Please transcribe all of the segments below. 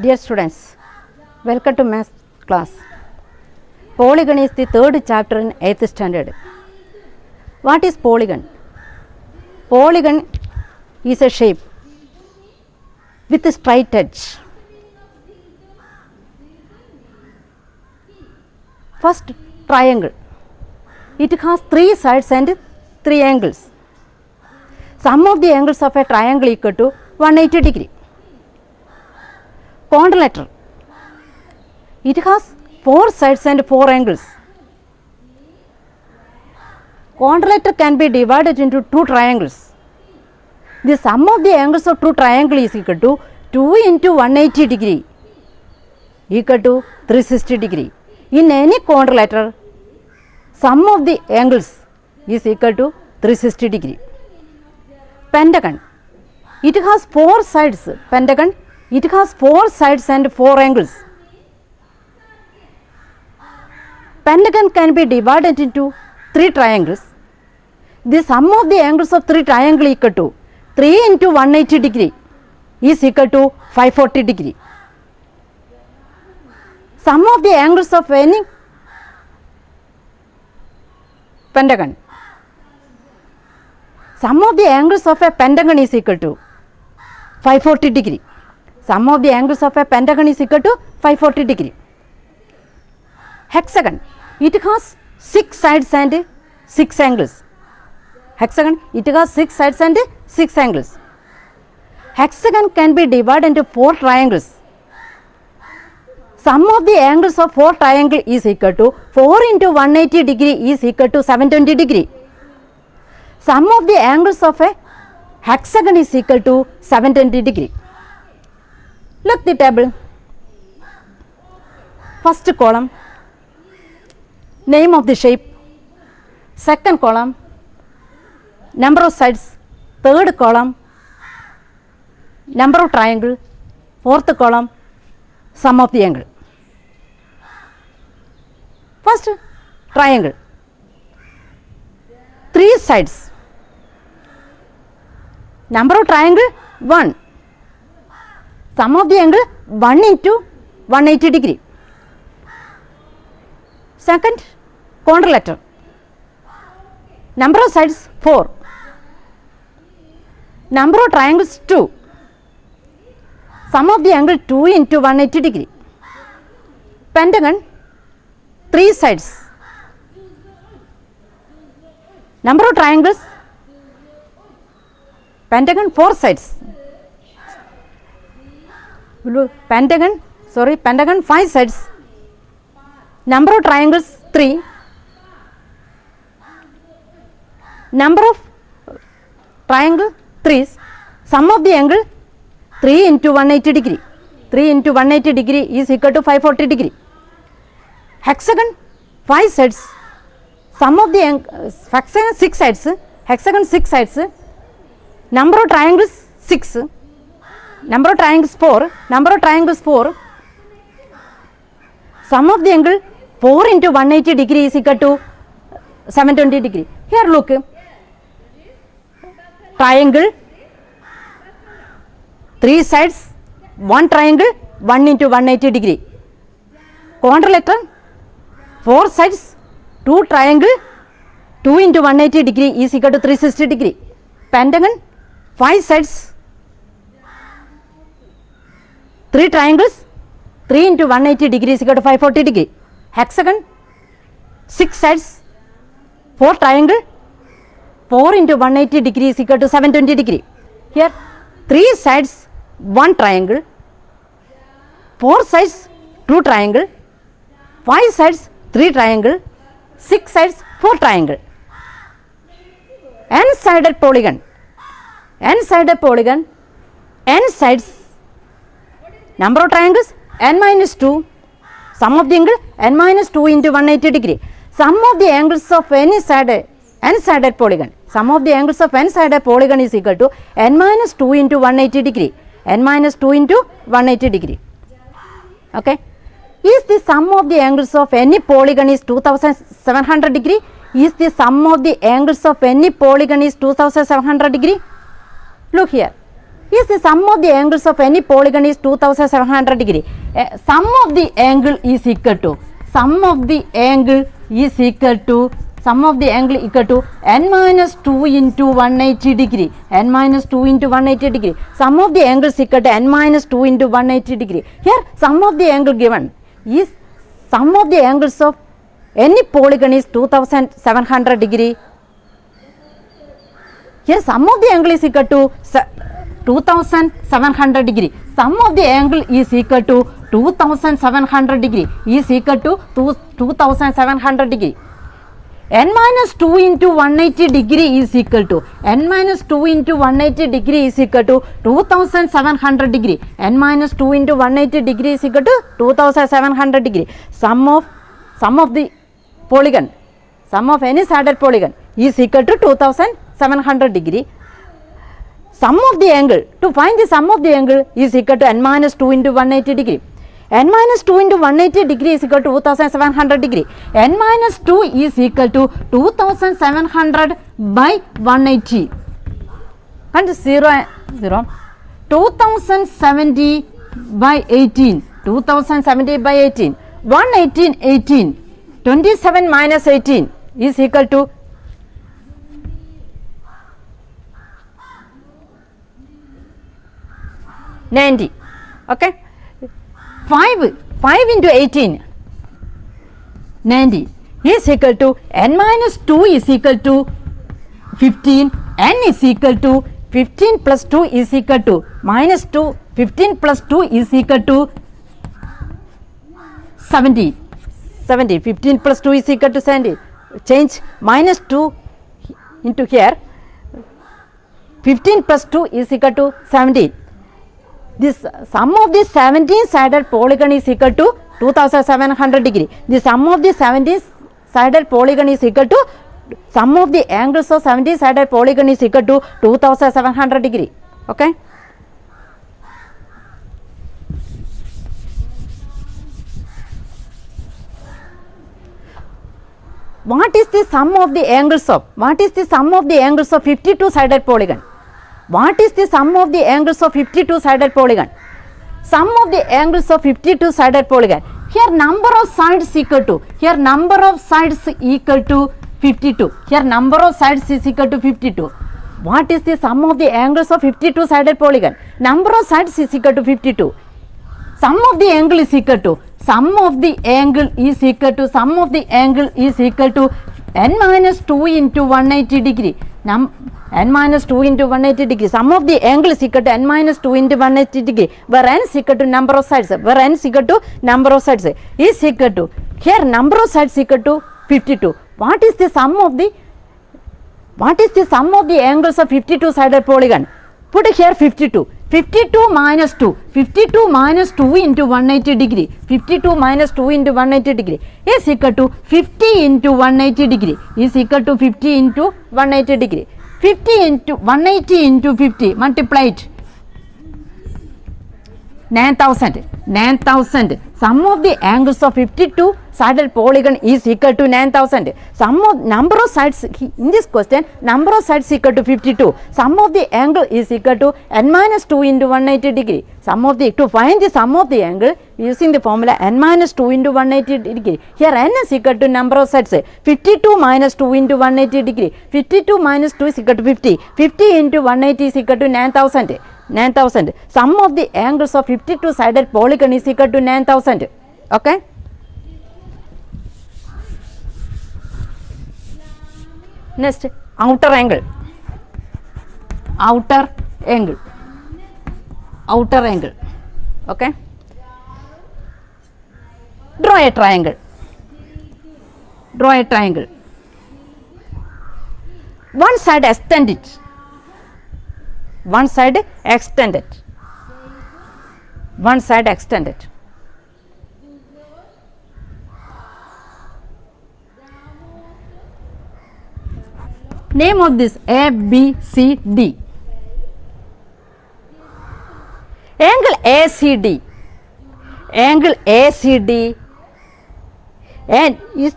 Dear students, welcome to math class. Polygon is the third chapter in 8th standard. What is polygon? Polygon is a shape with a straight edge. First, triangle. It has three sides and three angles. Sum of the angles of a triangle equal to 180 degree. Quadrilateral. It has four sides and four angles. Quadrilateral can be divided into two triangles. The sum of the angles of two triangles is equal to 2 into 180 degree equal to 360 degree. In any quadrilateral, sum of the angles is equal to 360 degree. Pentagon. It has four sides. Pentagon. It has four sides and four angles. Pentagon can be divided into three triangles. The sum of the angles of three triangles equal to 3 into 180 degree is equal to 540 degree. Sum of the angles of any pentagon. Sum of the angles of a pentagon is equal to 540 degree. Sum of the angles of a pentagon is equal to 540 degree. Hexagon. It has 6 sides and 6 angles. Hexagon. It has 6 sides and 6 angles. Hexagon can be divided into 4 triangles. Sum of the angles of 4 triangles is equal to 4 into 180 degree is equal to 720 degree. Sum of the angles of a hexagon is equal to 720 degree. Look the table. First column, name of the shape. Second column, number of sides. Third column, number of triangle. Fourth column, sum of the angle. First, triangle. 3 sides. Number of triangle 1. Sum of the angle 1 into 180 degree. Second, quadrilateral. Number of sides 4. Number of triangles 2. Sum of the angle 2 into 180 degree. Pentagon 3 sides. Number of triangles, pentagon 4 sides. Pentagon 5 sides. Number of triangles 3. Number of triangle 3. Sum of the angle 3 into 180 degree. 3 into 180 degree is equal to 540 degree. Hexagon 5 sides. Sum of the hexagon 6 sides. Hexagon 6 sides. Number of triangles 6. Number of triangles 4. Number of triangles 4. Sum of the angle 4 into 180 degree is equal to 720 degree. Here look. Triangle 3 sides, 1 triangle, 1 into 180 degree. Quadrilateral 4 sides, 2 triangle, 2 into 180 degree is equal to 360 degree. Pentagon 5 sides, 3 triangles, 3 into 180 degree is equal to 540 degree. Hexagon 6 sides, 4 triangle, 4 into 180 degree is equal to 720 degree. Here 3 sides, 1 triangle, 4 sides, 2 triangle, 5 sides, 3 triangle, 6 sides, 4 triangle. N-sided polygon. N-sided polygon. N sides. Number of triangles n minus 2. Sum of the angle n minus 2 into 180 degree. Sum of the angles of any sided n-sided polygon. Sum of the angles of n-sided polygon is equal to n minus 2 into 180 degree. N minus 2 into 180 degree. Okay. Is the sum of the angles of any polygon is 2700 degree? Is the sum of the angles of any polygon is 2700 degree? Look here. Yes, the sum of the angles of any polygon is 2700 degree. Sum of the angle is equal to n minus 2 into 180 degree. N minus 2 into 180 degree. Sum of the angle is equal to n minus 2 into 180 degree. Here sum of the angle given is sum of the angles of any polygon is 2700 degree. Here sum of the angle is equal to 2700 degree. Sum of the angle is equal to 2700 degree is equal to 2700 degree. N minus 2 into 180 degree is equal to n minus 2 into 180 degree is equal to 2700 degree. N minus 2 into 180 degree is equal to 2700 degree. Sum of the polygon, sum of any sided polygon is equal to 2700 degree. Sum of the angle, to find the sum of the angle is equal to n minus 2 into 180 degree. N minus 2 into 180 degree is equal to 2700 degree. N minus 2 is equal to 2700 by 180. And 0, 2070 by 18. 2070 by 18. 118, 18. 27 minus 18 is equal to 90. Okay. 5 into 18, 90 is equal to n minus 2 is equal to 15, n is equal to 15 plus 2 is equal to minus 2, 15 plus 2 is equal to 70, 15 plus 2 is equal to 70, change minus 2 into here, 15 plus 2 is equal to 70. This sum of the 17 sided polygon is equal to 2700 degree. The sum of the 17 sided polygon is equal to sum of the angles of 17 sided polygon is equal to 2700 degree. Okay. What is the sum of the angles of 52 sided polygon? What is the sum of the angles of 52 sided polygon? Sum of the angles of 52 sided polygon. Here number of sides equal to, here number of sides equal to 52. Here number of sides is equal to 52. What is the sum of the angles of 52 sided polygon? Number of sides is equal to 52. Sum of the angle is equal to, sum of the angle is equal to n minus 2 into 180 degree. N minus 2 into 180 degree. Sum of the angle is equal to n minus 2 into 180 degree, where n is equal to number of sides, is equal to, here number of sides equal to 52. What is the sum of the angles of 52 sided polygon? Put here 52. 52 minus 2 into 180 degree, 52 minus 2 into 180 degree is equal to 50 into 180 degree, is equal to 50 into 180 degree. 50 into 180 into 50 multiplied 9,000. Sum of the angles of 52 sided polygon is equal to 9,000. Sum of number of sides in this question, number of sides equal to 52. Sum of the angle is equal to n minus 2 into 180 degree. To find the sum of the angle using the formula n minus 2 into 180 degree. Here n is equal to number of sides. 52 minus 2 into 180 degree. 52 minus 2 is equal to 50. 50 into 180 is equal to 9,000. Sum of the angles of 52 sided polygon is equal to 9,000. Okay. Next, outer angle. Okay. Draw a triangle. One side extend it. Name of this A, B, C, D. Angle ACD and is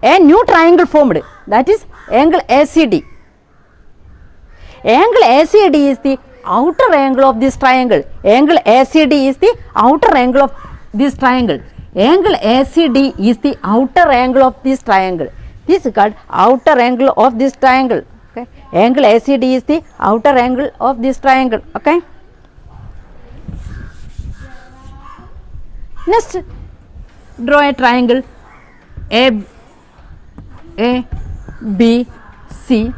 a new triangle formed, that is angle ACD. Angle ACD is the outer angle of this triangle. Angle ACD is the outer angle of this triangle. Angle ACD is the outer angle of this triangle. This is called outer angle of this triangle. Okay. Angle ACD is the outer angle of this triangle. Okay. Next, draw a triangle A, B, C.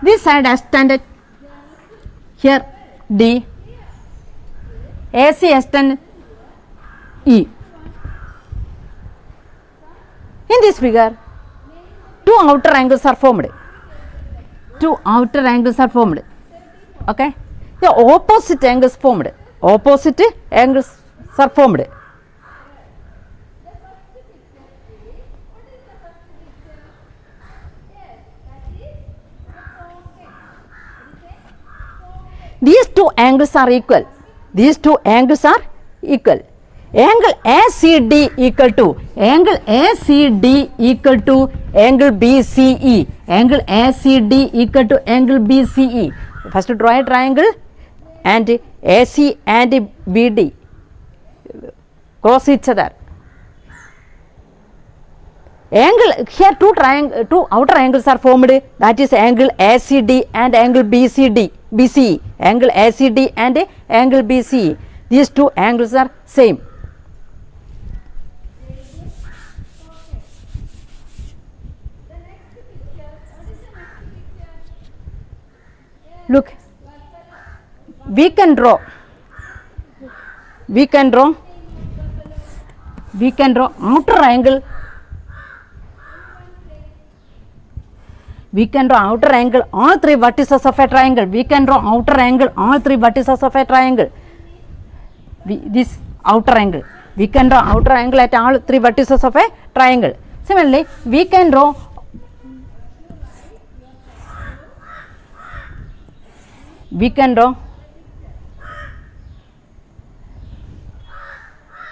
This side extended here D, AC extended E. In this figure, two outer angles are formed. Two outer angles are formed. Okay, the opposite angles formed. Opposite angles are formed. These two angles are equal. These two angles are equal. Angle ACD equal to angle ACD equal to angle BCE. Angle ACD equal to angle BCE. First draw a triangle and AC and BD cross each other. Angle here two outer angles are formed, that is angle ACD and angle BCE. Angle ACD and angle BCE. These two angles are same. Look, we can draw outer angle. We can draw outer angle all three vertices of a triangle. We can draw outer angle all three vertices of a triangle. This outer angle. We can draw outer angle at all three vertices of a triangle. Similarly, we can draw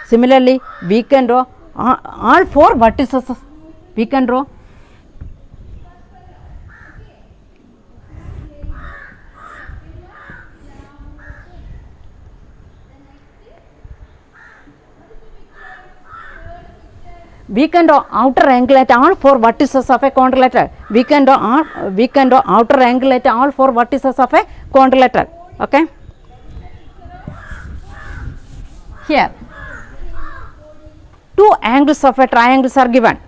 similarly we can draw all four vertices. We can draw outer angle at all four vertices of a quadrilateral. We can draw outer angle at all four vertices of a quadrilateral. Okay. Here, two angles of a triangles are given.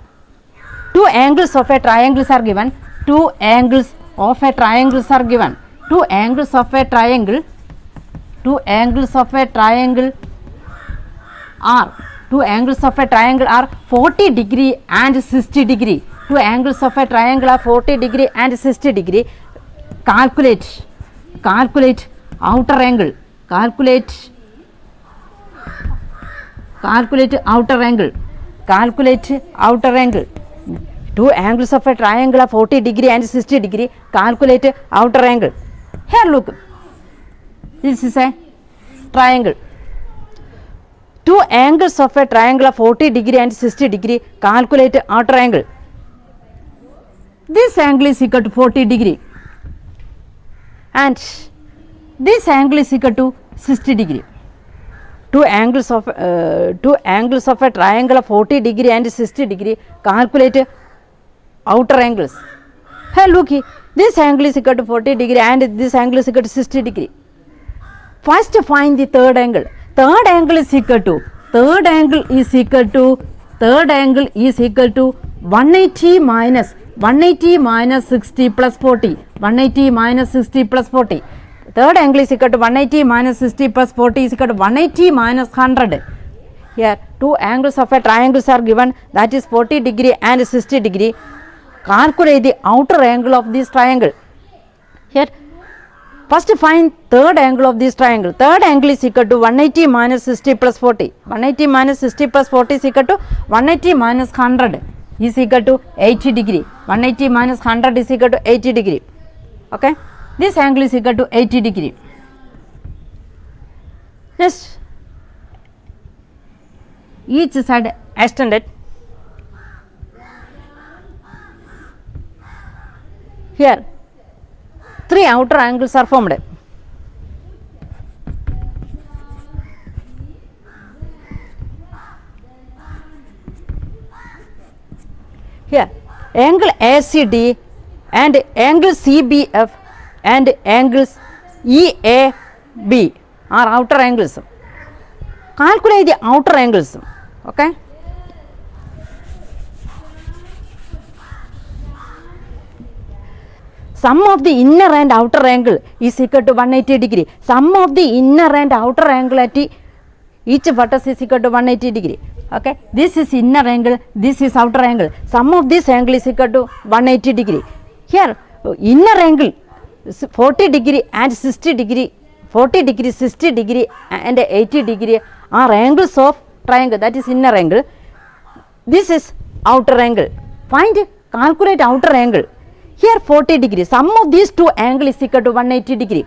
Two angles of a triangles are given. Two angles of a triangles are given. Two angles of a triangle. Two angles of a triangle are. Two angles of a triangle are 40 degree and 60 degree. Two angles of a triangle are 40 degree and 60 degree. Calculate outer angle. Calculate outer angle. Calculate outer angle. Two angles of a triangle are 40 degree and 60 degree. Calculate outer angle. Here look, this is a triangle. Two angles of a triangle are 40 degree and 60 degree. Calculate outer angle. This angle is equal to 40 degree and this angle is equal to 60 degree. Two angles of a triangle are 40 degree and 60 degree. Calculate outer angles. Hey, look, this angle is equal to 40 degree and this angle is equal to 60 degree. First find the third angle. Third angle is equal to 180 minus 60 plus 40. 180 minus 60 plus 40. Third angle is equal to 180 minus 60 plus 40 is equal to 180 minus 100. Here two angles of a triangles are given, that is 40 degree and 60 degree. Calculate the outer angle of this triangle. Here first find third angle of this triangle. Third angle is equal to 180 minus 60 plus 40. 180 minus 60 plus 40 is equal to 180 minus 100 is equal to 80 degree. 180 minus 100 is equal to 80 degree. Okay. This angle is equal to 80 degree. Just each side extended. Here three outer angles are formed. Here, angle ACD and angle CBF and angles EAB are outer angles. Calculate the outer angles. Okay. Sum of the inner and outer angle is equal to 180 degree. Sum of the inner and outer angle at each vertex is equal to 180 degree. Okay, this is inner angle, this is outer angle. Sum of this angle is equal to 180 degree. Here, inner angle 40 degree and 60 degree, 40 degree, 60 degree and 80 degree are angles of triangle, that is inner angle. This is outer angle. Calculate outer angle. Here 40 degree. Sum of these two angles is equal to 180 degree.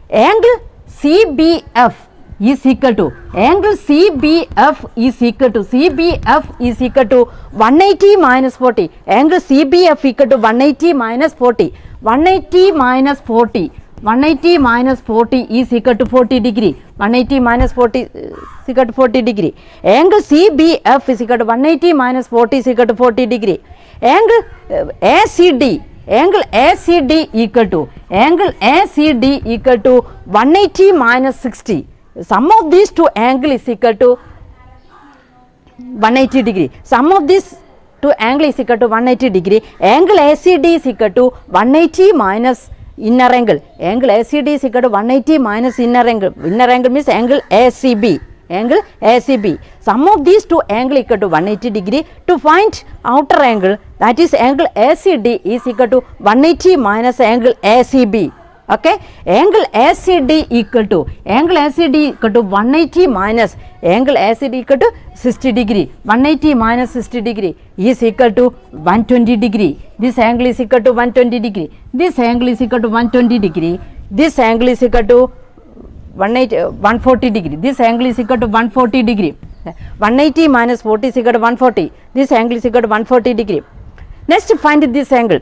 Angle CBF is equal to 180 minus 40. Angle CBF equal to 180 minus 40. 180 minus 40. 180 minus 40 is equal to 40 degree. 180 minus 40 is equal to 40 degree. Angle CBF is equal to 180 minus 40 is equal to 40 degree. Angle ACD equal to 180 minus 60. Sum of these two angles is equal to 180 degree. Sum of these two angles is equal to 180 degree. Angle ACD is equal to 180 minus inner angle. Angle ACD is equal to 180 minus inner angle. Inner angle means angle ACB. Angle ACB. Sum of these two angles equal to 180 degree. To find outer angle, that is angle ACD is equal to 180 minus angle ACB. Okay, angle ACD equal to 180 minus angle ACD equal to 60 degree. 180 minus 60 degree is equal to 120 degree. This angle is equal to 120 degree. This angle is equal to 120 degree. This angle is equal to 140 degree. This angle is equal to 140 degree. 180 minus 40 is equal to 140. This angle is equal to 140 degree. Next, find this angle.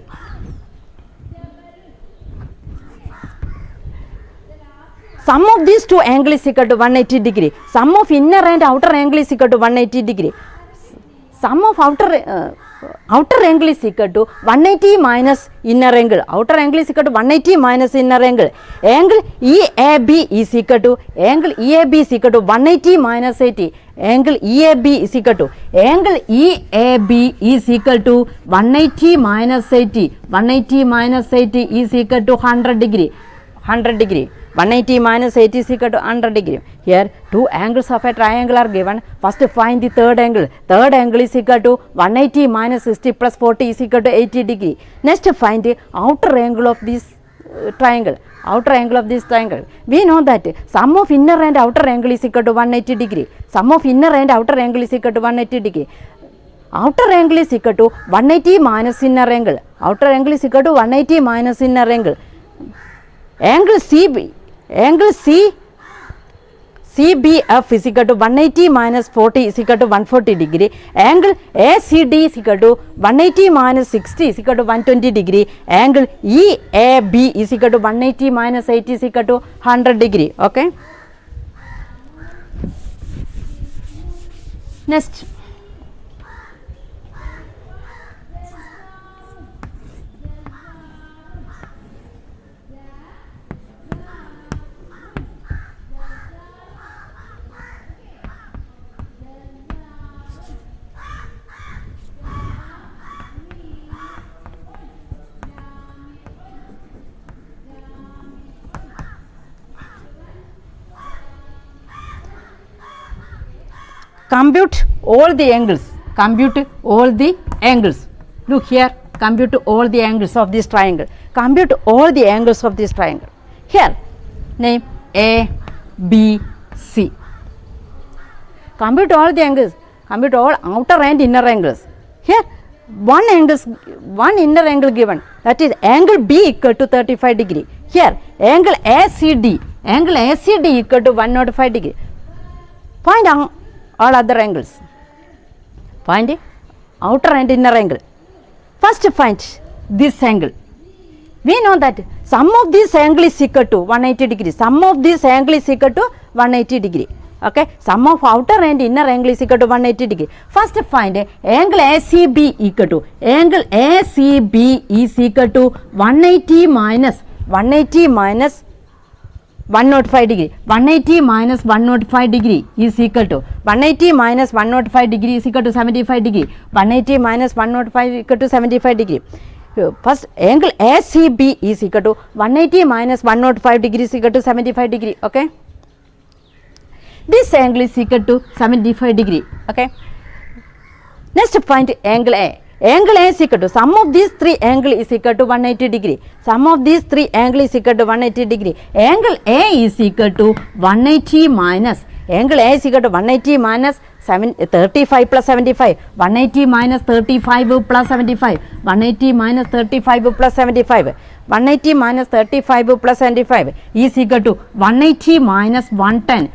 Sum of these two angles is equal to 180 degree. Sum of inner and outer angle is equal to 180 degree. Sum of outer angle is equal to 180 minus inner angle. Outer angle is equal to 180 minus inner angle. Angle EAB is equal to 180 minus 80. Angle EAB is equal to 180 minus 80. 180 minus 80 is equal to 100 degree. 100 degree. 180 minus 80 is equal to 100 degree. Here two angles of a triangle are given. First find the third angle. Third angle is equal to 180 minus 60 plus 40 is equal to 80 degree. Next find the outer angle of this triangle. Outer angle of this triangle. We know that sum of inner and outer angle is equal to 180 degree. Sum of inner and outer angle is equal to 180 degree. Outer angle is equal to 180 minus inner angle. Outer angle is equal to 180 minus inner angle. Angle CBF is equal to 180 minus 40 is equal to 140 degree. Angle ACD is equal to 180 minus 60 is equal to 120 degree. Angle EAB is equal to 180 minus 80 is equal to 100 degree. Okay. Next. Compute all the angles. Compute all the angles. Look here. Compute all the angles of this triangle. Compute all the angles of this triangle. Here, name A, B, C. Compute all the angles. Compute all outer and inner angles. Here, one inner angle given. That is angle B equal to 35 degree. Here, angle ACD equal to 105 degree. Find all other angles. Find outer and inner angle. First find this angle. We know that sum of this angle is equal to 180 degree. Sum of this angle is equal to 180 degree. Okay, sum of outer and inner angle is equal to 180 degree. First find angle ACB equal to angle ACB is equal to 180 minus 105 degree. 180 minus 105 degree is equal to 180 minus 105 degree is equal to 75 degree. 180 minus 105 equal to 75 degree. First angle ACB is equal to 180 minus 105 degree is equal to 75 degree. Okay, this angle is equal to 75 degree. Okay, next find angle A. Angle A is equal to sum of these three angle is equal to 180 degree. Sum of these three angle is equal to 180 degree. Angle A is equal to 180 minus angle A is equal to 180 minus 35 plus 75. 180 minus 35 plus 75. 180 minus 35 plus 75. 180 minus 35 plus 75 is equal to 180 minus 110.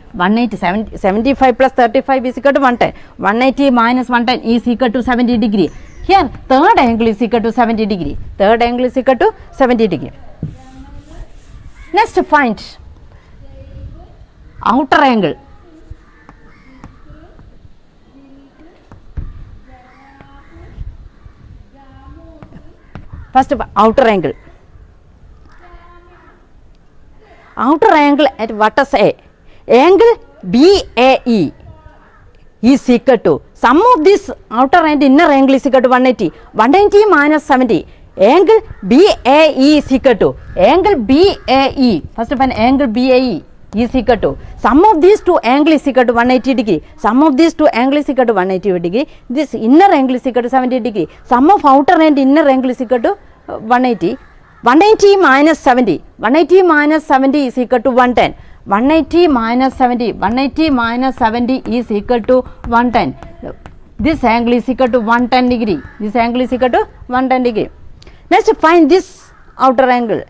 75 plus 35 is equal to 110. 180 minus 110 is equal to 70 degree. Here third angle is equal to 70 degree. Third angle is equal to 70 degree. Next find outer angle. First outer angle. Outer angle at vertex A. Angle BAE is equal to sum of this outer and inner angle is equal to 180. 180 minus 70. Angle BAE is equal to angle BAE. First of all, angle BAE is equal to sum of these two angle is equal to 180 degree. Sum of these two angle is equal to 180 degree. This inner angle is equal to 70 degree. Sum of outer and inner angle is equal to 180. 180 minus 70. 180 minus 70 is equal to 110. 180 minus 70. 180 minus 70 is equal to 110. This angle is equal to 110 degree. This angle is equal to 110 degree. Next find this outer angle.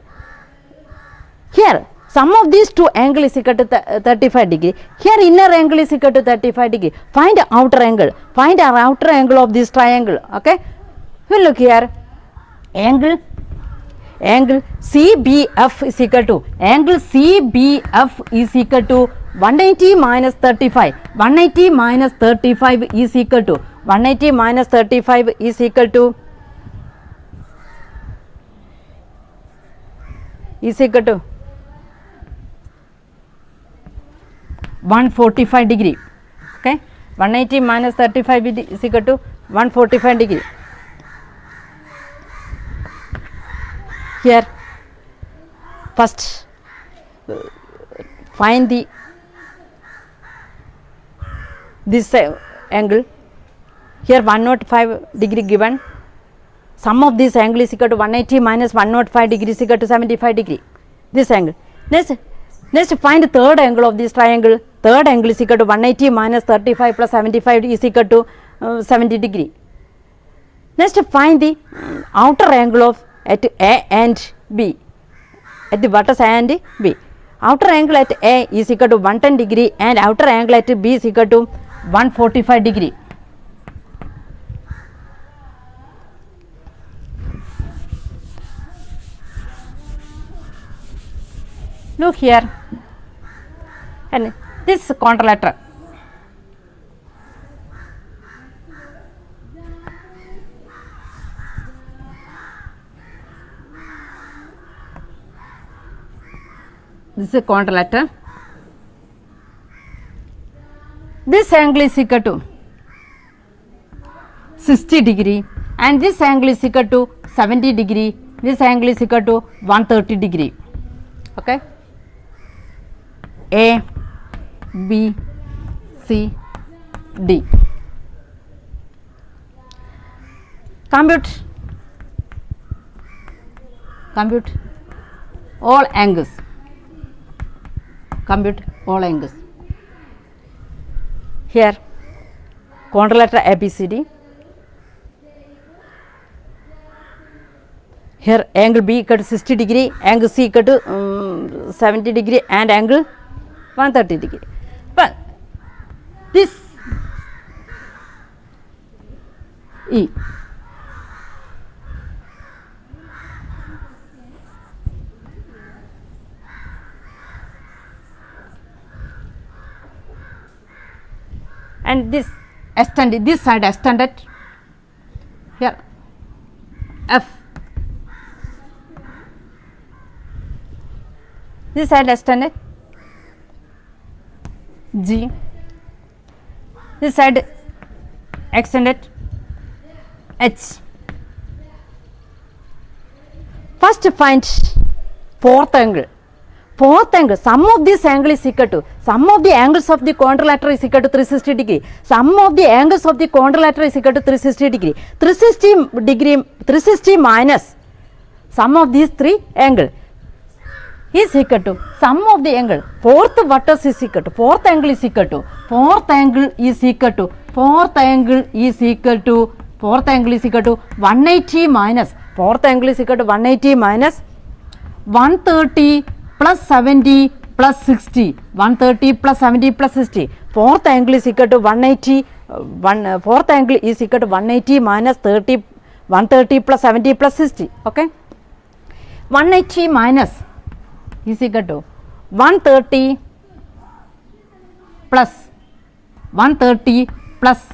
Here sum of these two angle is equal to 35 degree. Here inner angle is equal to 35 degree. Find outer angle. Find our outer angle of this triangle. Okay, you look here. Angle CBF is equal to angle CBF is equal to 180 minus 35. 180 minus 35 is equal to 180 minus 35 is equal to 145 degree. Okay, 180 minus 35 is equal to 145 degree. Here first find this angle. Here 105 degree given. Sum of this angle is equal to 180 minus 105 degree is equal to 75 degree. This angle. Next find the third angle of this triangle. Third angle is equal to 180 minus 35 plus 75 is equal to 70 degree. Next find the outer angle of at A and B, at the vertex A and B. Outer angle at A is equal to 110 degree and outer angle at B is equal to 145 degree. Look here, and this contralateral. This is a contralateral. This angle is equal to 60 degree and this angle is equal to 70 degree. This angle is equal to 130 degree. Okay. A, B, C, D. Compute all angles. Compute all angles. Here contralateral ABCD. Here angle B equal to 60 degree, angle C equal to 70 degree and angle 130 degree. But this E, and this extended, this side extended here F, this side extended G, this side extended H. First find fourth angle. Fourth angle, sum of this angle is equal to, sum of the angles of the quadrilateral is equal to 360 degree. Sum of the angles of the quadrilateral is equal to 360 degree. 360 minus sum of these three angles is equal to sum of the angle. Fourth vertex is equal to, fourth angle is equal to, fourth angle is equal to, fourth angle is equal to, fourth angle is equal to 180 minus, fourth angle is equal to 180 minus 130 plus 70 plus 60, 130 plus 70 plus 60. Fourth angle is equal to 180, fourth angle is equal to 180 minus 30, 130 plus 70 plus 60. Okay, 180 minus is equal to 130 plus 130 plus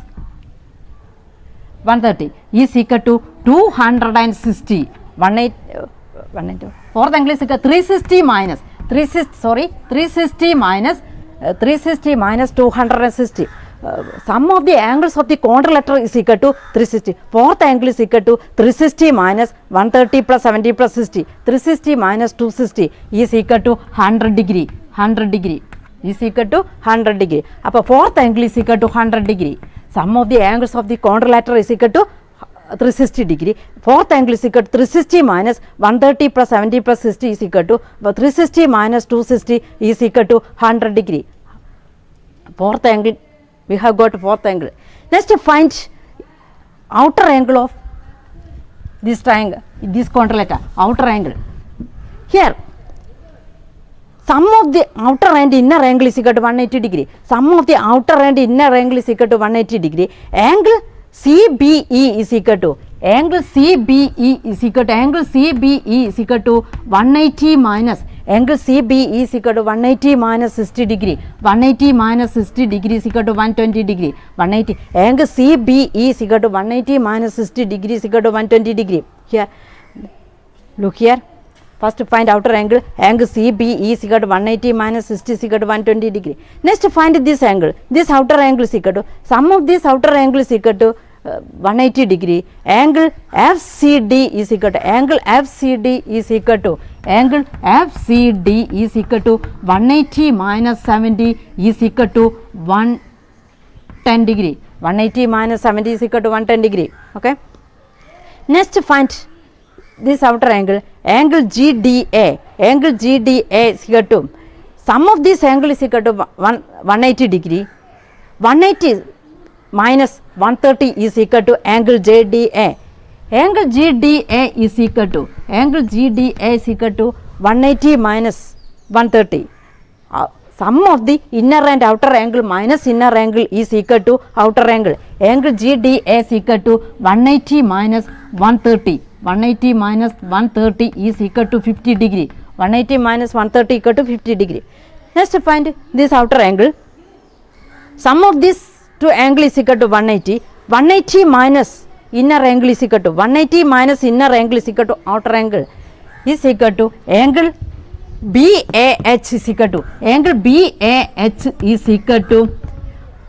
130 is equal to 260. 180, fourth angle is equal to 360 minus 360 minus 260. Sum of the angles of the quadrilateral is equal to 360. Fourth angle is equal to 360 minus 130 plus 70 plus 60. 360 minus 260 is equal to 100 degree. 100 degree is equal to 100 degree. Appo fourth angle is equal to 100 degree. Sum of the angles of the quadrilateral is equal to 360 degree. Fourth angle is equal to 360 minus 130 plus 70 plus 60 is equal to 360 minus 260 is equal to 100 degree. Fourth angle, we have got fourth angle. Next find outer angle of this triangle, this quadrilateral, outer angle. Here sum of the outer and inner angle is equal to 180 degree. Sum of the outer and inner angle is equal to 180 degree. Angle CBE is equal to, angle CBE is equal to, angle CBE is equal to 180 minus, angle CBE is equal to 180 minus 60 degree. 180 minus 60 degree is equal to 120 degree. 180, angle CBE is equal to 180 minus 60 degree is equal to 120 degree. Here, look here. First find outer angle, angle CBE is equal to 180 minus 60 is equal to 120 degree. Next find this angle, this outer angle is equal to, sum of this outer angle is equal to 180 degree. Angle FCD is equal to, angle FCD is equal to, angle FCD is equal to 180 minus 70 is equal to 110 degree. 180 minus 70 is equal to 110 degree. Okay. Next find this outer angle, angle GDA, angle GDA is equal to, sum of this angle is equal to 180 degree. 180 minus 130 is equal to angle JDA. Angle GDA is equal to, angle GDA is equal to 180 minus 130. Sum of the inner and outer angle minus inner angle is equal to outer angle. Angle GDA is equal to 180 minus 130. 180 minus 130 is equal to 50 degree. 180 minus 130 equal to 50 degree. Next find this outer angle. Sum of this two angle is equal to 180. 180 minus inner angle is equal to, 180 minus inner angle is equal to outer angle is equal to angle BAH is equal to, angle BAH is equal to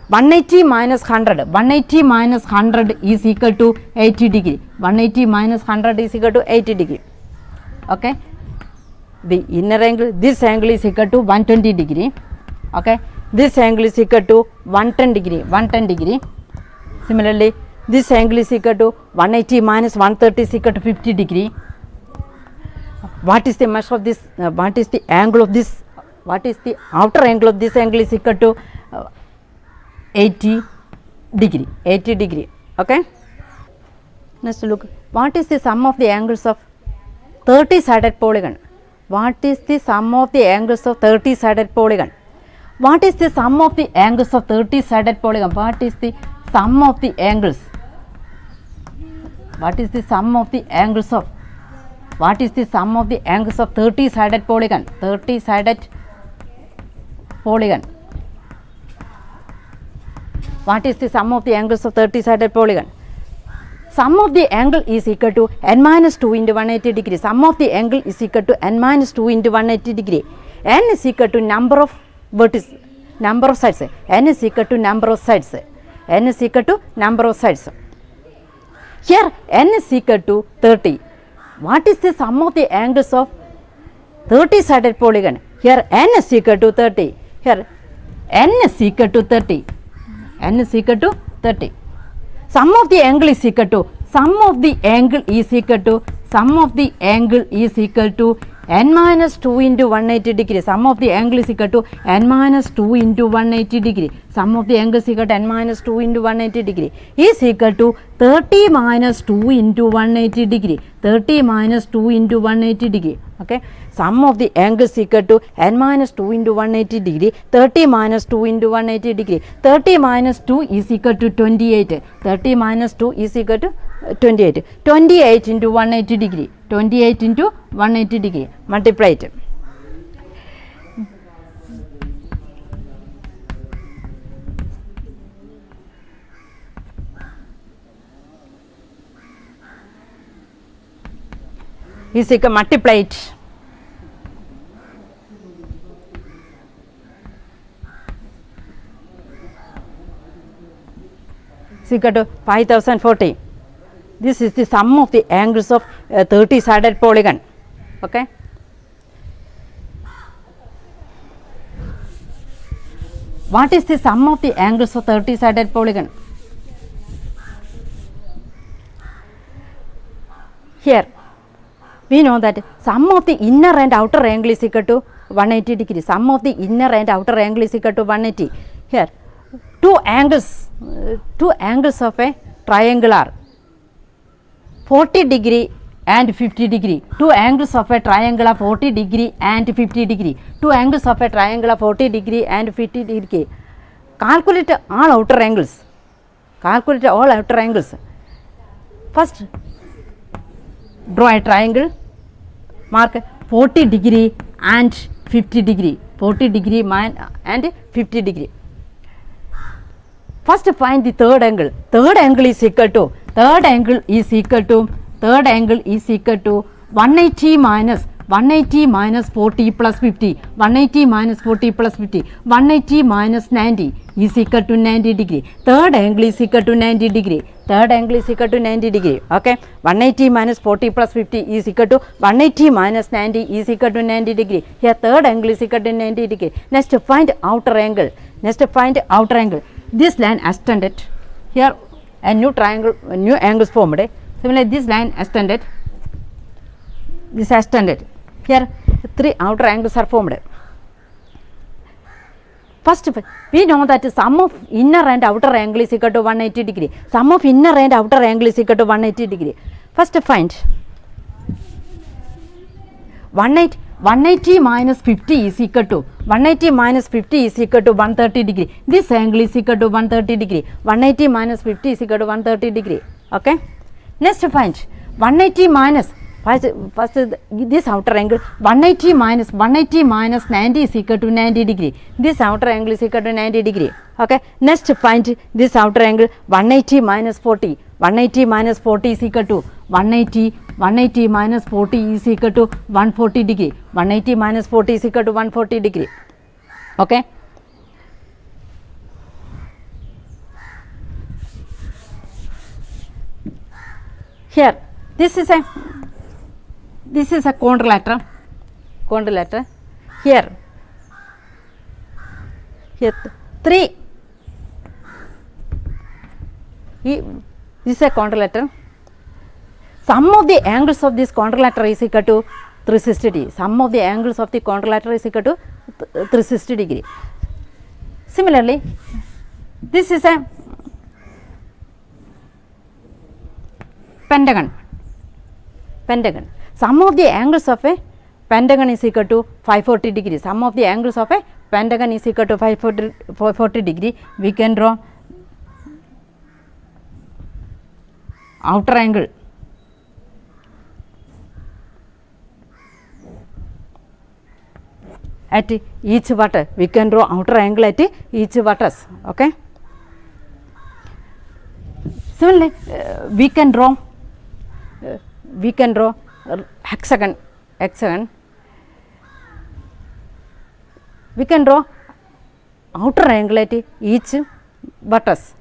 180 minus 100, 180 minus 100 is equal to 80 degree. 180 minus 100 is equal to 80 degree. Okay. The inner angle, this angle is equal to 120 degree. Okay. This angle is equal to 110 degree. 110 degree. Similarly, this angle is equal to 180 minus 130 is equal to 50 degree. What is the measure of this? What is the angle of this? What is the outer angle of this angle is equal to 80 degree. 80 degree. Okay. Next look. What is the sum of the angles of 30 sided polygon? What is the sum of the angles of 30 sided polygon? What is the sum of the angles of 30 sided polygon? What is the sum of the angles? What is the sum of the angles of, what is the sum of the angles of 30 sided polygon? 30 sided polygon. What is the sum of the angles of 30-sided polygon? Sum of the angle is equal to n minus 2 into 180 degree. Sum of the angle is equal to n minus 2 into 180 degree. N is equal to number of vertices, number of sides. N is equal to number of sides. N is equal to number of sides. Here n is equal to 30. What is the sum of the angles of 30-sided polygon? Here n is equal to 30. Here n is equal to 30. N is equal to 30. Sum of the angle is equal to n minus 2 into 180 degree. Sum of the angle is equal to n minus 2 into 180 degree. Sum of the angle is equal to n minus 2 into 180 degree is equal to 30 minus 2 into 180 degree. 30 minus 2 into 180 degree. Okay. Sum of the angle is equal to n minus 2 into 180 degree. 30 minus 2 into 180 degree. 30 minus 2 is equal to 28. 30 minus 2 is equal to 28. 28 into 180 degree. 28 into 180 degree. Multiply it. Is equal multiply it. Is equal to 5040. This is the sum of the angles of 30-sided polygon. Okay. What is the sum of the angles of 30-sided polygon? Here we know that sum of the inner and outer angle is equal to 180 degree. Sum of the inner and outer angle is equal to 180. Here two angles of a triangle are 40 degree and 50 degree. Two angles of a triangle are 40 degree and 50 degree. Two angles of a triangle are 40 degree and 50 degree. Calculate all outer angles. Calculate all outer angles. First, draw a triangle. Mark 40 degree and 50 degree. 40 degree and 50 degree. First find the third angle. Third angle is equal to 180 minus 40 plus 50. 180 minus 40 plus 50. 180 minus 90 is equal to 90 degree. Third angle is equal to 90 degree. Third angle is equal to 90 degree. Okay. 180 minus 40 plus 50 is equal to 180 minus 90 is equal to 90 degree. Here third angle is equal to 90 degree. Next find outer angle. This line extended. Here a new triangle, new angles formed. Similarly, this line extended. This extended. Here three outer angles are formed. First, we know that sum of inner and outer angle is equal to 180 degree. Sum of inner and outer angle is equal to 180 degree. First find 180 minus 50 is equal to 130 degree. This angle is equal to 130 degree. 180 minus 50 is equal to 130 degree. Okay. Next find 180 minus first this outer angle 180 minus 90 is equal to 90 degree. This outer angle is equal to 90 degree. Okay. Next find this outer angle 180 minus 40. 180 minus 40 is equal to 180 minus 40 is equal to 140 degree. 180 minus 40 is equal to 140 degree. Okay. Here this is a quadrilateral. Here three. This is a quadrilateral. Sum of the angles of this quadrilateral is equal to 360 degree. Sum of the angles of the quadrilateral is equal to 360 degree. Similarly, this is a pentagon. Sum of the angles of a pentagon is equal to 540 degree. Sum of the angles of a pentagon is equal to 540 degree. We can draw outer angle. At each vertex, we can draw outer angle at each vertex. Okay. Similarly, we can draw hexagon. We can draw outer angle at each vertex.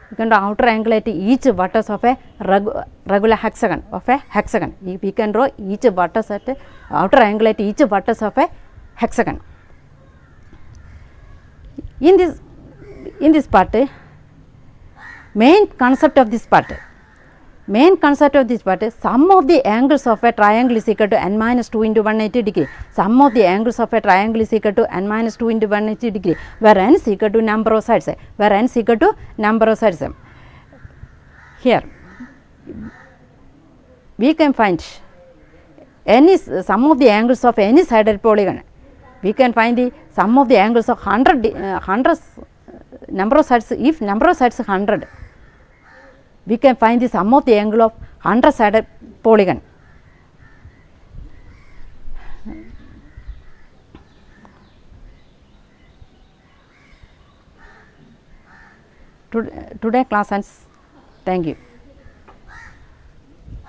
We can draw outer angle at each vertex of a regular hexagon. We can draw each vertex at outer angle at each vertex of a hexagon. In this part, main concept of this part, sum of the angles of a triangle is equal to n minus 2 into 180 degree. Sum of the angles of a triangle is equal to n minus 2 into 180 degree, where n is equal to number of sides. Here we can find any sum of the angles of any sided polygon. We can find the sum of the angles of 100 number of sides. If number of sides is 100, we can find the sum of the angle of 100 sided polygon. Today class ends. Thank you.